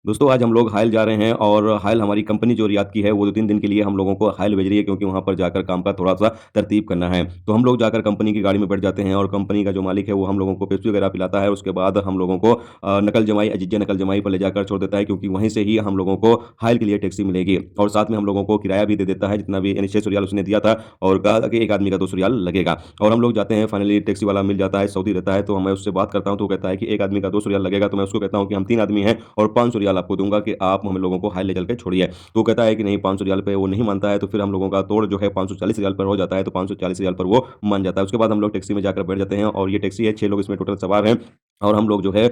दोस्तों, आज हम लोग हाइल जा रहे हैं और हाइल हमारी कंपनी जो रियाद की है, वो 2-3 दिन के लिए हम लोगों को हाइल भेज रही है क्योंकि वहाँ पर जाकर काम का थोड़ा-सा तरतीब करना है। तो हम लोग जाकर कंपनी की गाड़ी में बैठ जाते हैं और कंपनी का जो मालिक है, वो हम लोगों को पेप्सी वगैरह पिलाता है। उसके बाद हम लोगों को नकल जमाई अजीज़िया नकल जमाई पर ले जाकर छोड़ देता है क्योंकि वहीं से ही हम लोगों को हाइल के लिए टैक्सी मिलेगी और साथ में हम लोगों को किराया भी दे देता है, जितना भी यानी 600 रियाल उसने दिया था और कहा था कि एक आदमी का 200 रियाल लगेगा और हम लोग जाते हैं। फाइनली टैक्सी वाला मिल जाता है, सऊदी रहता है, तो मैं उससे बात करता हूँ, तो वो कहता है कि एक आदमी का 200 रियाल लगेगा। तो मैं उसको कहता हूँ कि हम 3 आदमी हैं और 500 रियाल आपको दूँगा कि आप हम लोगों को हाइल ले चल के छोड़िए। तो वो कहता है कि नहीं, 500 रियाल पे वो नहीं मानता है, तो फिर हम लोगों का तोड़ जो है 540 रियाल पर हो जाता है, तो 540 रियाल पर वो मान जाता है। उसके बाद हम लोग टैक्सी में जाकर बैठ जाते हैं और ये टैक्सी है, 6 लोग इसमें टोटल सवार हैं और हम लोग जो है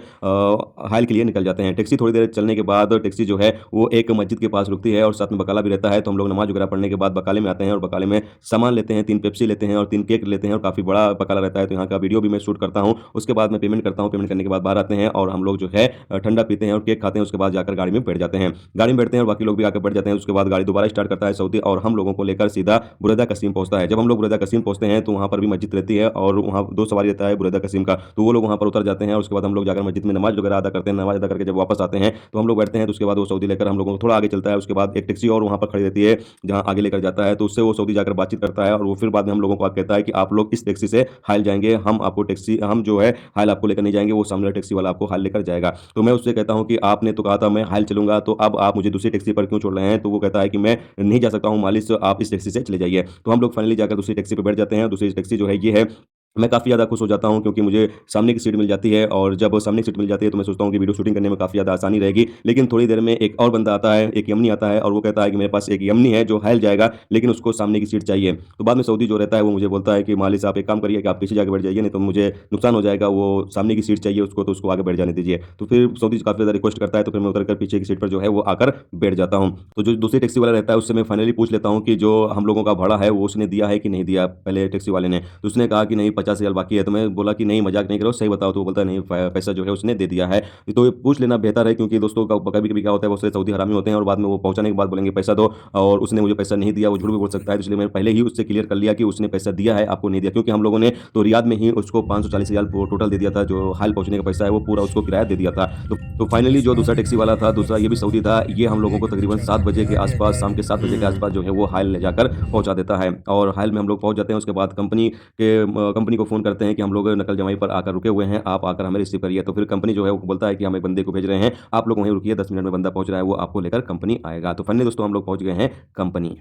हाइल के लिए निकल जाते हैं। टैक्सी थोड़ी देर चलने के बाद टैक्सी जो है वो एक मस्जिद के पास रुकती है और साथ में बकाला भी रहता है, तो हम लोग नमाज़ वगैरह पढ़ने के बाद बकाले में आते हैं और बकाले में सामान लेते हैं, 3 पेप्सी लेते हैं और 3 केक लेते हैं और काफ़ी बड़ा बकाला रहता है, तो यहाँ का वीडियो भी मैं शूट करता हूँ। उसके बाद मैं पेमेंट करता हूँ, पेमेंट करने के बाद बाहर आते हैं और हम लोग जो है ठंडा पीते हैं और केक खाते हैं। उसके बाद जाकर गाड़ी में बैठ जाते हैं। गाड़ी में बैठते हैं और बाकी लोग भी आकर बैठ जाते हैं। उसके बाद गाड़ी दोबारा स्टार्ट करता है सऊदी और हम लोगों को लेकर सीधा बुरैदा कसीम पहुँचता है। जब हम लोग बुरैदा कसीम पहुँचते हैं, तो वहाँ पर भी मस्जिद रहती है और वहाँ 2 सवारी रहता है बुरैदा कसीम का, तो वो लोग वहाँ पर उतर जाते हैं और उसके बाद हम लोग जाकर मस्जिद में नमाज़ वगैरह अदा करते हैं। नमाज़ अदा करके जब वापस आते हैं, तो हम लोग बैठते हैं, तो उसके बाद वो सऊदी लेकर हम लोगों को थोड़ा आगे चलता है। उसके बाद एक टैक्सी और वहाँ पर खड़ी रहती है, जहाँ आगे लेकर जाता है, तो उससे वो सऊदी जाकर बातचीत करता है और वो फिर बाद में हम लोगों को कहता है कि आप लोग इस टैक्सी से हाइल जाएँगे, हम जो है हाइल आपको लेकर नहीं जाएँगे, वो सामने वाला टैक्सी वाला आपको हाइल लेकर जाएगा। तो मैं उससे कहता हूँ कि आपने तो कहा था मैं हाइल चलूँगा, तो अब आप मुझे दूसरी टैक्सी पर क्यों छोड़ रहे हैं? तो वो कहता है कि मैं नहीं जा सकता हूँ मालिक, आप इस टैक्सी से चले जाइए। तो हम लोग फाइनली जाकर दूसरी टैक्सी पे बैठ जाते हैं। दूसरी टैक्सी जो है ये है। मैं काफ़ी ज़्यादा खुश हो जाता हूँ क्योंकि मुझे सामने की सीट मिल जाती है और जब सामने की सीट मिल जाती है, तो मैं सोचता हूँ कि वीडियो शूटिंग करने में काफ़ी ज़्यादा आसानी रहेगी। लेकिन थोड़ी देर में एक और बंदा आता है, एक यमनी आता है और वो कहता है कि मेरे पास एक यमनी है जो हाइल जाएगा, लेकिन उसको सामने की सीट चाहिए। तो बाद में सऊदी जो रहता है वो मुझे बोलता है कि मालिक साहब, एक काम करिए कि आप पीछे जाके बैठ जाइए, नहीं तो मुझे नुकसान हो जाएगा। वो सामने की सीट चाहिए उसको, तो उसको आगे बैठ जाने दीजिए। तो फिर सऊदी काफ़ी ज़्यादा रिक्वेस्ट करता है, तो फिर मैं उतर कर पीछे की सीट पर जो है वो आकर बैठ जाता हूँ। तो जो दूसरी टैक्सी वाला रहता है उससे मैं फाइनली पूछ लेता हूँ कि जो हम लोगों का भाड़ा है वो उसने दिया है कि नहीं दिया पहले टैक्सी वाले ने। तो उसने कहा कि नहीं, 50 रियाल बाकी है। तो मैं बोला कि नहीं, मजाक नहीं करो, सही बताओ। तो वो बोलता है नहीं, पैसा जो है उसने दे दिया है। तो ये पूछ लेना बेहतर है क्योंकि दोस्तों का कभी कभी क्या होता है, बहुत सारे सऊदी हरामी होते हैं और बाद में वो पहुंचाने के बाद बोलेंगे पैसा दो, और उसने मुझे पैसा नहीं दिया, वो झूठ भी बोल सकता है। तो इसलिए मैंने पहले ही उससे क्लियर कर लिया कि उसने पैसा दिया है, आपको नहीं दिया, क्योंकि हम लोगों ने तो रियाद में ही उसको 540 रियाल टोटल दे दिया था। जो हाल पहुंचने का पैसा है वो पूरा उसको किराया दे दिया था। तो फाइनली जो दूसरा टैक्सी वाला था, दूसरा ये भी सऊदी था, ये हम लोगों को तकरीबन 7 बजे के आसपास, शाम के 7 बजे के आसपास जो है वो हाइल ले जाकर पहुंचा देता है और हाइल में हम लोग पहुंच जाते हैं। उसके बाद कंपनी को फ़ोन करते हैं कि हम लोग नकल जमाई पर आकर रुके हुए हैं, आप आकर हमें रिसीव करिए। तो फिर कंपनी जो है वो बोलता है कि हम एक बंदे को भेज रहे हैं, आप लोग वहीं रुकिए, 10 मिनट में बंदा पहुंच रहा है, वो आपको लेकर कंपनी आएगा। तो फाइनली दोस्तों हम लोग पहुंच गए हैं कंपनी।